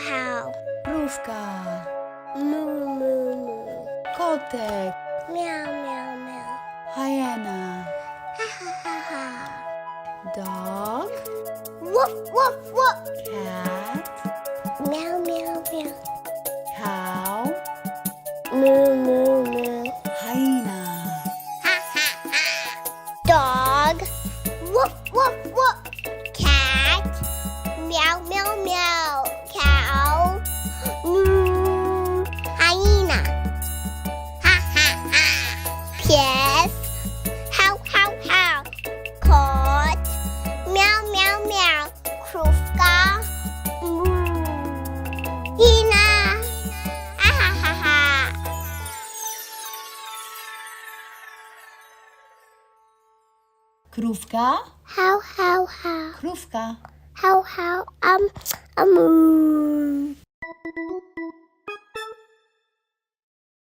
hał. Mrówka. Mu, mu, mu. Kotek. Miau, miau, miau. Hyena. Ha, ha, ha, ha. Dog. Woof, woof, woof. Cat. Miau, miau, miau. Cow. Mu, mu, mu. Hyena. Ha, ha, ha. Dog. Woof, woof, woof. Cat. Meow, meow, meow. Cow. Hyena. Ha, ha, ha. Pies. How, how, how. Kot. Meow, meow, meow. Krówka. Hina. Ha, ha, ha, ha. Krówka. How, how, how. Krówka. How, how, moo.